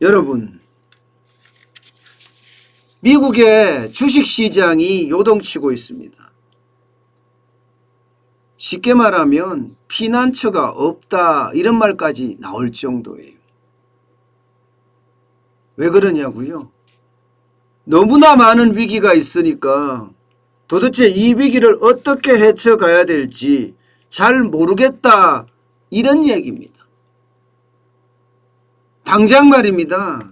여러분, 미국의 주식시장이 요동치고 있습니다. 쉽게 말하면 피난처가 없다 이런 말까지 나올 정도예요. 왜 그러냐고요? 너무나 많은 위기가 있으니까 도대체 이 위기를 어떻게 헤쳐가야 될지 잘 모르겠다 이런 얘기입니다. 당장 말입니다.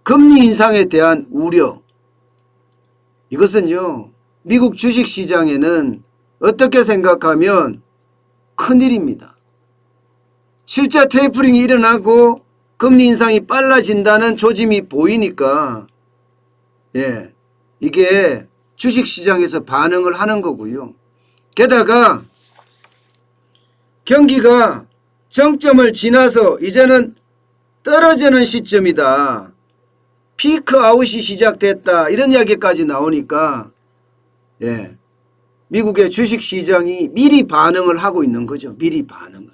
금리 인상에 대한 우려, 이것은요 미국 주식시장에는 어떻게 생각하면 큰일입니다. 실제 테이퍼링이 일어나고 금리 인상이 빨라진다는 조짐이 보이니까 이게 주식시장에서 반응을 하는 거고요. 게다가 경기가 정점을 지나서 이제는 떨어지는 시점이다. 피크아웃이 시작됐다. 이런 이야기까지 나오니까 미국의 주식시장이 미리 반응을 하고 있는 거죠. 미리 반응을.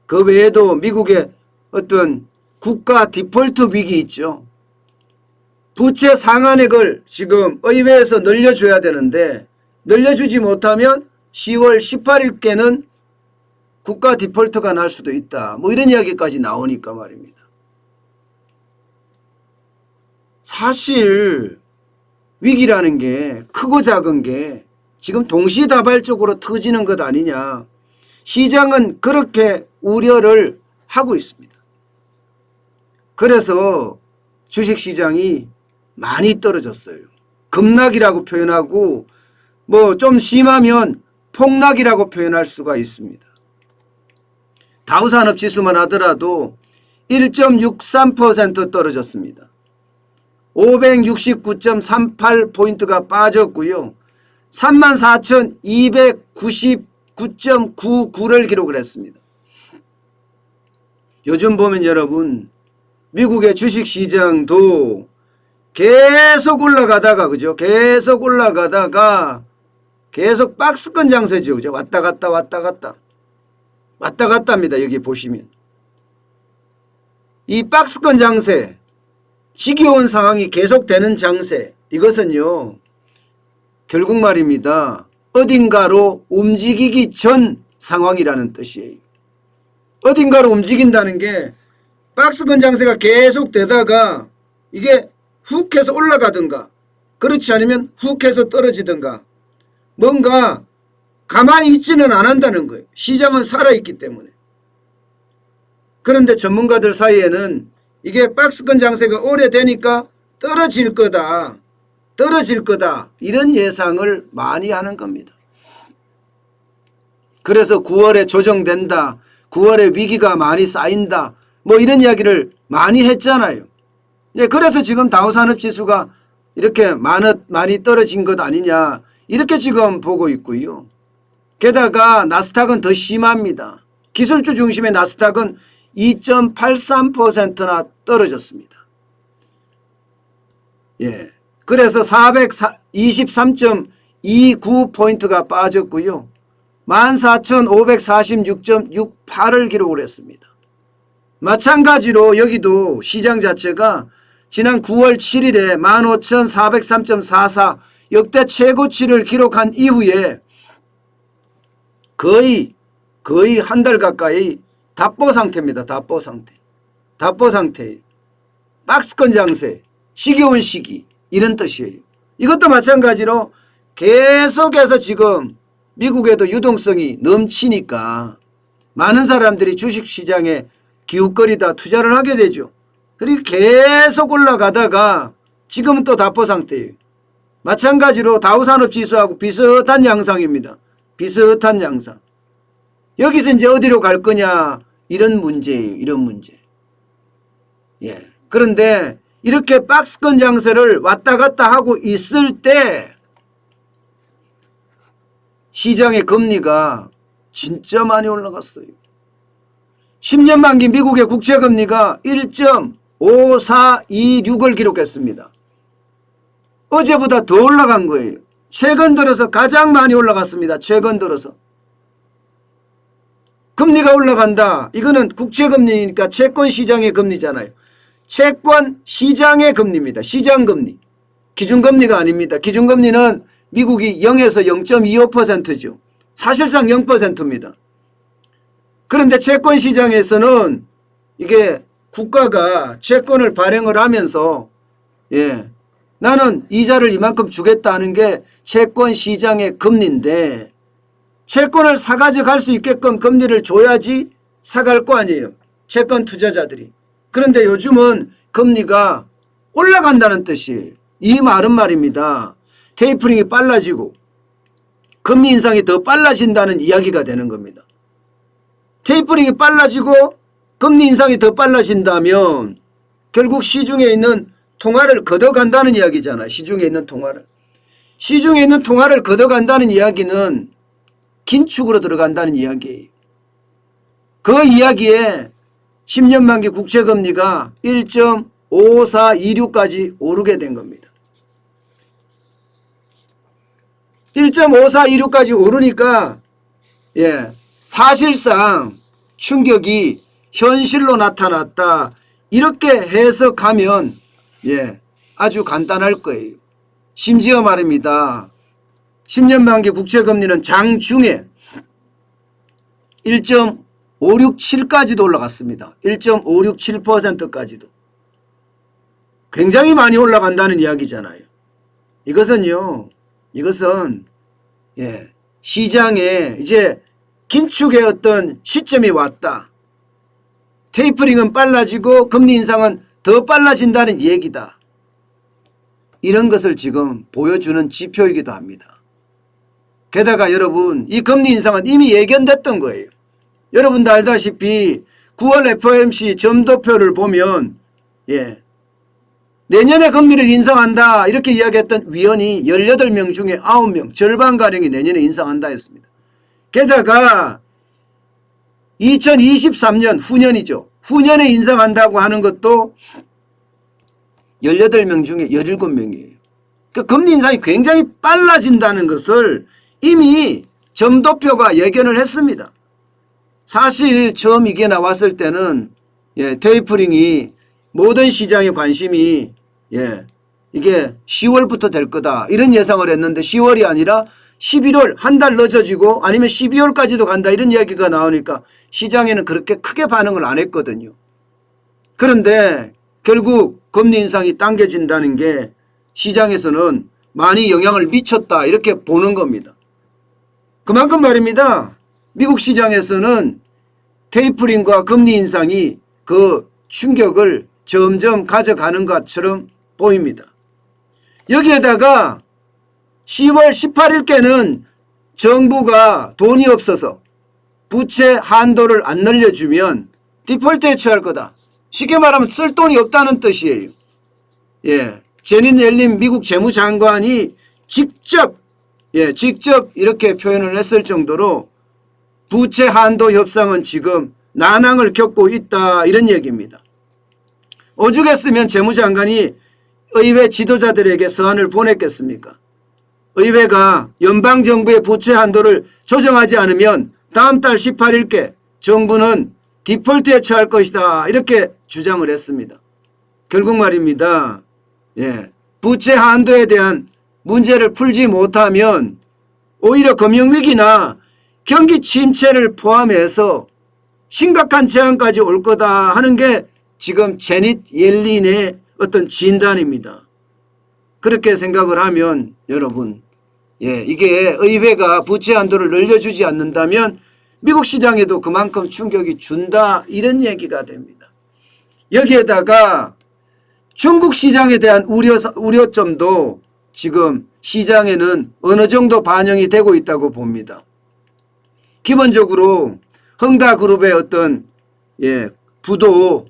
그 외에도 미국의 어떤 국가 디폴트 위기 있죠. 부채 상한액을 지금 의회에서 늘려줘야 되는데 늘려주지 못하면 10월 18일께는 국가 디폴트가 날 수도 있다. 뭐 이런 이야기까지 나오니까 말입니다. 사실 위기라는 게 크고 작은 게 지금 동시다발적으로 터지는 것 아니냐. 시장은 그렇게 우려를 하고 있습니다. 그래서 주식시장이 많이 떨어졌어요. 급락이라고 표현하고 뭐 좀 심하면 폭락이라고 표현할 수가 있습니다. 다우산업지수만 하더라도 1.63% 떨어졌습니다. 569.38포인트가 빠졌고요. 34,299.99를 기록을 했습니다. 요즘 보면 여러분 미국의 주식시장도 계속 올라가다가 그죠? 계속 올라가다가 계속 박스권 장세죠. 그죠? 왔다 갔다 왔다 갔다. 왔다 갔다입니다. 여기 보시면. 이 박스권 장세, 지겨운 상황이 계속되는 장세, 이것은요 결국 말입니다. 어딘가로 움직이기 전 상황이라는 뜻이에요. 어딘가로 움직인다는 게 박스권 장세가 계속 되다가 이게 훅 해서 올라가든가 그렇지 않으면 훅 해서 떨어지든가 뭔가 가만히 있지는 않는다는 거예요. 시장은 살아있기 때문에. 그런데 전문가들 사이에는 이게 박스권 장세가 오래되니까 떨어질 거다. 이런 예상을 많이 하는 겁니다. 그래서 9월에 조정된다. 9월에 위기가 많이 쌓인다. 뭐 이런 이야기를 많이 했잖아요. 그래서 지금 다우산업지수가 이렇게 많이 떨어진 것 아니냐. 이렇게 지금 보고 있고요. 게다가 나스닥은 더 심합니다. 기술주 중심의 나스닥은 2.83%나 떨어졌습니다. 그래서 423.29포인트가 빠졌고요. 14,546.68을 기록을 했습니다. 마찬가지로 여기도 시장 자체가 지난 9월 7일에 15,403.44 역대 최고치를 기록한 이후에 거의 한 달 가까이 답보 상태입니다. 답보 상태. 박스권 장세, 지겨운 시기 이런 뜻이에요. 이것도 마찬가지로 계속해서 지금 미국에도 유동성이 넘치니까 많은 사람들이 주식시장에 기웃거리다 투자를 하게 되죠. 그리고 계속 올라가다가 지금은 또 답보 상태예요. 마찬가지로 다우산업지수하고 비슷한 양상입니다. 비슷한 양상. 여기서 이제 어디로 갈 거냐 이런 문제예요. 이런 문제. 그런데 이렇게 박스권 장세를 왔다 갔다 하고 있을 때 시장의 금리가 진짜 많이 올라갔어요. 10년 만기 미국의 국채금리가 1.5426을 기록했습니다. 어제보다 더 올라간 거예요. 최근 들어서 가장 많이 올라갔습니다. 최근 들어서. 금리가 올라간다. 이거는 국채금리니까 채권시장의 금리잖아요. 채권시장의 금리입니다. 시장금리. 기준금리가 아닙니다. 기준금리는 미국이 0에서 0.25%죠. 사실상 0%입니다. 그런데 채권시장에서는 이게 국가가 채권을 발행을 하면서 나는 이자를 이만큼 주겠다 하는 게 채권시장의 금리인데 채권을 사가져 갈 수 있게끔 금리를 줘야지 사갈 거 아니에요. 채권 투자자들이. 그런데 요즘은 금리가 올라간다는 뜻이에요. 이 말은 말입니다. 테이퍼링이 빨라지고 금리 인상이 더 빨라진다는 이야기가 되는 겁니다. 테이퍼링이 빨라지고 금리 인상이 더 빨라진다면 결국 시중에 있는 통화를 걷어간다는 이야기잖아요. 시중에 있는 통화를. 시중에 있는 통화를 걷어간다는 이야기는 긴축으로 들어간다는 이야기예요. 그 이야기에 10년 만기 국채금리가 1.5426까지 오르게 된 겁니다. 1.5426까지 오르니까 사실상 충격이 현실로 나타났다. 이렇게 해석하면 아주 간단할 거예요. 심지어 말입니다. 10년 만기 국채금리는 장중에 1.567까지도 올라갔습니다. 1.567%까지도. 굉장히 많이 올라간다는 이야기잖아요. 이것은 시장에 이제 긴축의 어떤 시점이 왔다. 테이퍼링은 빨라지고 금리 인상은 더 빨라진다는 얘기다. 이런 것을 지금 보여주는 지표이기도 합니다. 게다가 여러분 이 금리 인상은 이미 예견됐던 거예요. 여러분도 알다시피 9월 FOMC 점도표를 보면 내년에 금리를 인상한다 이렇게 이야기했던 위원이 18명 중에 9명 절반가량이 내년에 인상한다 했습니다. 게다가 2023년 후년이죠. 후년에 인상한다고 하는 것도 18명 중에 17명이에요. 그러니까 금리 인상이 굉장히 빨라진다는 것을 이미 점도표가 예견을 했습니다. 사실 처음 이게 나왔을 때는 테이퍼링이 모든 시장의 관심이 이게 10월부터 될 거다 이런 예상을 했는데 10월이 아니라 11월 한 달 늦어지고 아니면 12월까지도 간다 이런 이야기가 나오니까 시장에는 그렇게 크게 반응을 안 했거든요. 그런데 결국 금리 인상이 당겨진다는 게 시장에서는 많이 영향을 미쳤다 이렇게 보는 겁니다. 그만큼 말입니다. 미국 시장에서는 테이퍼링과 금리 인상이 그 충격을 점점 가져가는 것처럼 보입니다. 여기에다가 10월 18일께는 정부가 돈이 없어서 부채 한도를 안 늘려주면 디폴트에 처할 거다. 쉽게 말하면 쓸 돈이 없다는 뜻이에요. 제닛 옐런 미국 재무장관이 직접 이렇게 표현을 했을 정도로 부채 한도 협상은 지금 난항을 겪고 있다 이런 얘기입니다. 오죽했으면 재무장관이 의회 지도자들에게 서한을 보냈겠습니까? 의회가 연방정부의 부채 한도를 조정하지 않으면 다음 달 18일께 정부는 디폴트에 처할 것이다 이렇게 주장을 했습니다. 결국 말입니다. 부채 한도에 대한 문제를 풀지 못하면 오히려 금융위기나 경기 침체를 포함해서 심각한 재앙까지 올 거다 하는 게 지금 제닛 옐런의 어떤 진단입니다. 그렇게 생각을 하면 여러분 이게 의회가 부채 한도를 늘려주지 않는다면 미국 시장에도 그만큼 충격이 준다 이런 얘기가 됩니다. 여기에다가 중국 시장에 대한 우려점도 지금 시장에는 어느 정도 반영이 되고 있다고 봅니다. 기본적으로 흥다그룹의 어떤 부도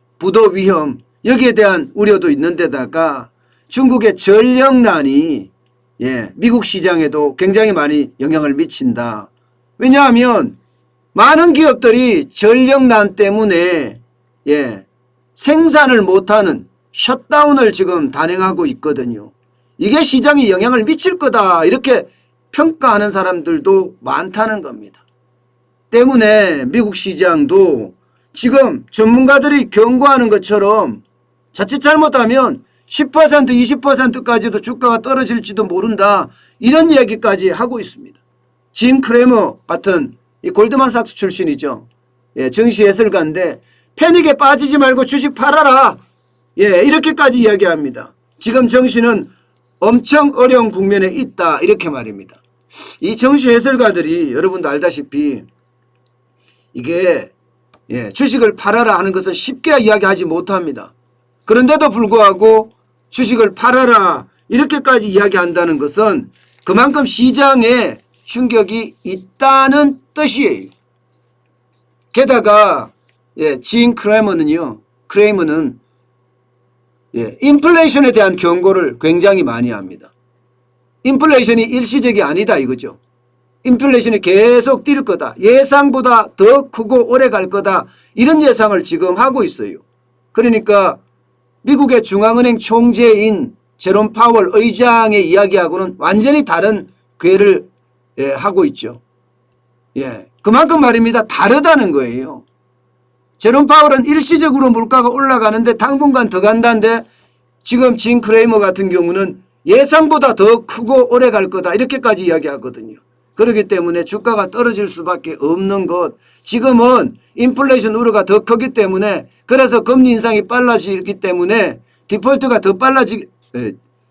위험 여기에 대한 우려도 있는 데다가 중국의 전력난이 미국 시장에도 굉장히 많이 영향을 미친다. 왜냐하면 많은 기업들이 전력난 때문에 생산을 못하는 셧다운을 지금 단행하고 있거든요. 이게 시장에 영향을 미칠 거다 이렇게 평가하는 사람들도 많다는 겁니다. 때문에 미국 시장도 지금 전문가들이 경고하는 것처럼 자칫 잘못하면 10% 20%까지도 주가가 떨어질지도 모른다. 이런 이야기까지 하고 있습니다. 짐 크레머 같은 이 골드만삭스 출신이죠. 예, 증시 해설가인데 패닉에 빠지지 말고 주식 팔아라. 예, 이렇게까지 이야기합니다. 지금 정시는 엄청 어려운 국면에 있다. 이렇게 말입니다. 이 정시 해설가들이 여러분도 알다시피 이게 주식을 팔아라 하는 것은 쉽게 이야기하지 못합니다. 그런데도 불구하고 주식을 팔아라 이렇게까지 이야기한다는 것은 그만큼 시장에 충격이 있다는 뜻이에요. 게다가 진 크레이머는 인플레이션에 대한 경고를 굉장히 많이 합니다. 인플레이션이 일시적이 아니다 이거죠. 인플레이션이 계속 뛸 거다. 예상보다 더 크고 오래 갈 거다. 이런 예상을 지금 하고 있어요. 그러니까 미국의 중앙은행 총재인 제롬 파월 의장의 이야기하고는 완전히 다른 궤를 하고 있죠. 그만큼 말입니다. 다르다는 거예요. 제롬 파월은 일시적으로 물가가 올라가는데 당분간 더 간다는데 지금 진 크레이머 같은 경우는 예상보다 더 크고 오래 갈 거다 이렇게까지 이야기하거든요. 그렇기 때문에 주가가 떨어질 수밖에 없는 것. 지금은 인플레이션 우려가 더 크기 때문에 그래서 금리 인상이 빨라지기 때문에 디폴트가 더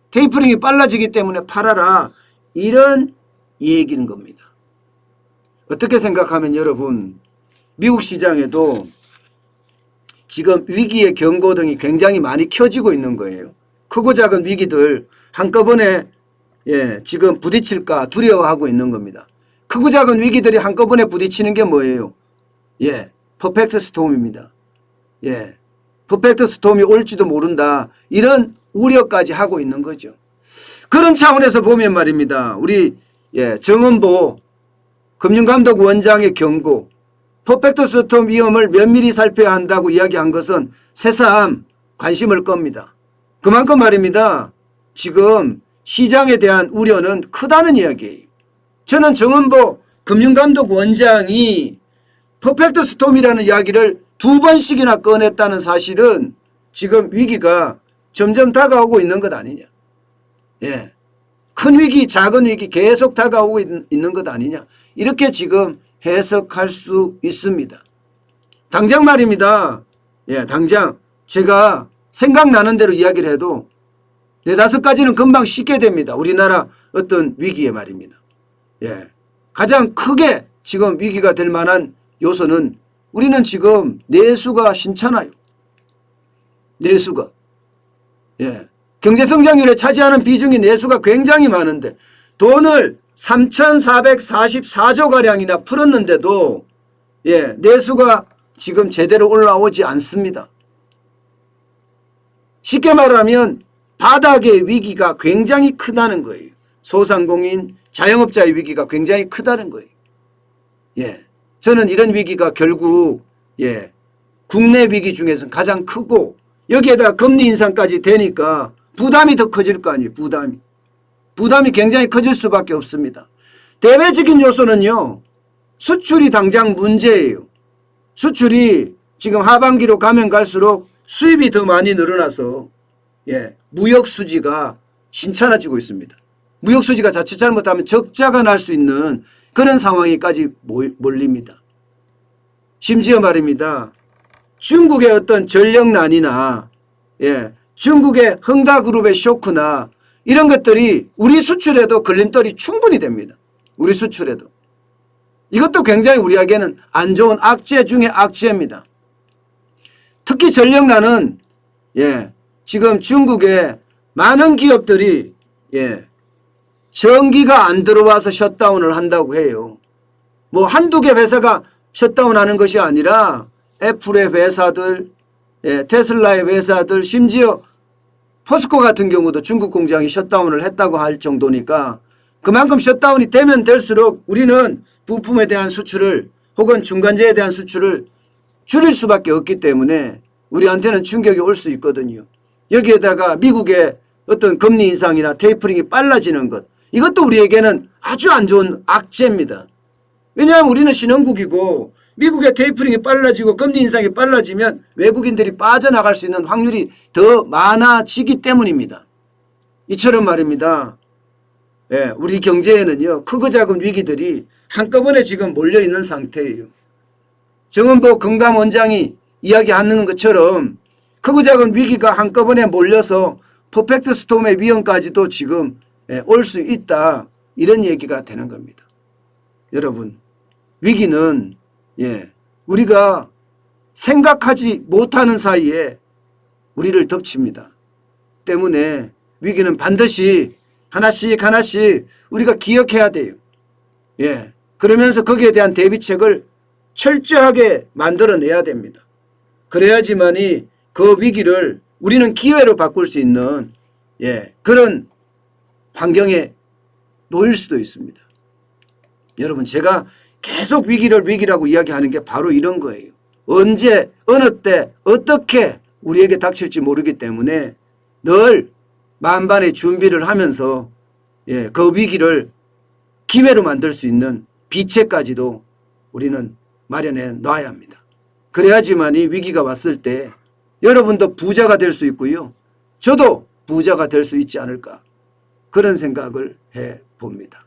테이퍼링이 빨라지기 때문에 팔아라. 이런 얘기인 겁니다. 어떻게 생각하면 여러분 미국 시장에도 지금 위기의 경고등이 굉장히 많이 켜지고 있는 거예요. 크고 작은 위기들 한꺼번에 지금 부딪힐까 두려워하고 있는 겁니다. 크고 작은 위기들이 한꺼번에 부딪히는 게 뭐예요? 퍼펙트 스톰입니다. 퍼펙트 스톰이 올지도 모른다. 이런 우려까지 하고 있는 거죠. 그런 차원에서 보면 말입니다. 우리 정은보 금융감독원장의 경고, 퍼펙트 스톰 위험을 면밀히 살펴야 한다고 이야기한 것은 새삼 관심을 겁니다. 그만큼 말입니다. 지금 시장에 대한 우려는 크다는 이야기예요. 저는 정은보 금융감독원장이 퍼펙트 스톰이라는 이야기를 2번씩이나 꺼냈다는 사실은 지금 위기가 점점 다가오고 있는 것 아니냐. 큰 위기 작은 위기 계속 다가오고 있는 것 아니냐. 이렇게 지금 해석할 수 있습니다. 당장 말입니다. 당장 제가 생각나는 대로 이야기를 해도 4-5가지는 금방 쉽게 됩니다. 우리나라 어떤 위기에 말입니다. 가장 크게 지금 위기가 될 만한 요소는 우리는 지금 내수가 신찮아요. 내수가. 경제성장률에 차지하는 비중이 내수가 굉장히 많은데 돈을 3,444조가량이나 풀었는데도 내수가 지금 제대로 올라오지 않습니다. 쉽게 말하면 바닥의 위기가 굉장히 크다는 거예요. 소상공인, 자영업자의 위기가 굉장히 크다는 거예요. 저는 이런 위기가 결국 국내 위기 중에서는 가장 크고 여기에다 금리 인상까지 되니까 부담이 더 커질 거 아니에요. 부담이 굉장히 커질 수밖에 없습니다. 대외적인 요소는요. 수출이 당장 문제예요. 수출이 지금 하반기로 가면 갈수록 수입이 더 많이 늘어나서 무역 수지가 신찮아지고 있습니다. 무역 수지가 자칫 잘못하면 적자가 날 수 있는 그런 상황에까지 몰립니다. 심지어 말입니다. 중국의 어떤 전력난이나 중국의 흥다그룹의 쇼크나 이런 것들이 우리 수출에도 걸림돌이 충분히 됩니다. 우리 수출에도. 이것도 굉장히 우리에게는 안 좋은 악재 중에 악재입니다. 특히 전력난은 지금 중국의 많은 기업들이 전기가 안 들어와서 셧다운을 한다고 해요. 뭐 한두 개 회사가 셧다운하는 것이 아니라 애플의 회사들, 테슬라의 회사들, 심지어 포스코 같은 경우도 중국 공장이 셧다운을 했다고 할 정도니까 그만큼 셧다운이 되면 될수록 우리는 부품에 대한 수출을 혹은 중간재에 대한 수출을 줄일 수밖에 없기 때문에 우리한테는 충격이 올 수 있거든요. 여기에다가 미국의 어떤 금리 인상이나 테이퍼링이 빨라지는 것, 이것도 우리에게는 아주 안 좋은 악재입니다. 왜냐하면 우리는 신흥국이고 미국의 테이퍼링이 빨라지고 금리 인상이 빨라지면 외국인들이 빠져나갈 수 있는 확률이 더 많아지기 때문입니다. 이처럼 말입니다. 예, 우리 경제에는요, 크고 작은 위기들이 한꺼번에 지금 몰려있는 상태예요. 정은보 금감원장이 이야기하는 것처럼 크고 작은 위기가 한꺼번에 몰려서 퍼펙트 스톰의 위험까지도 지금 올 수 있다. 이런 얘기가 되는 겁니다. 여러분, 위기는 우리가 생각하지 못하는 사이에 우리를 덮칩니다. 때문에 위기는 반드시 하나씩 하나씩 우리가 기억해야 돼요. 그러면서 거기에 대한 대비책을 철저하게 만들어내야 됩니다. 그래야지만이 그 위기를 우리는 기회로 바꿀 수 있는 그런 환경에 놓일 수도 있습니다. 여러분, 제가 계속 위기라고 이야기하는 게 바로 이런 거예요. 언제 어느 때 어떻게 우리에게 닥칠지 모르기 때문에 늘 만반의 준비를 하면서 그 위기를 기회로 만들 수 있는 비책까지도 우리는 마련해 놔야 합니다. 그래야지만이 위기가 왔을 때 여러분도 부자가 될 수 있고요. 저도 부자가 될 수 있지 않을까, 그런 생각을 해 봅니다.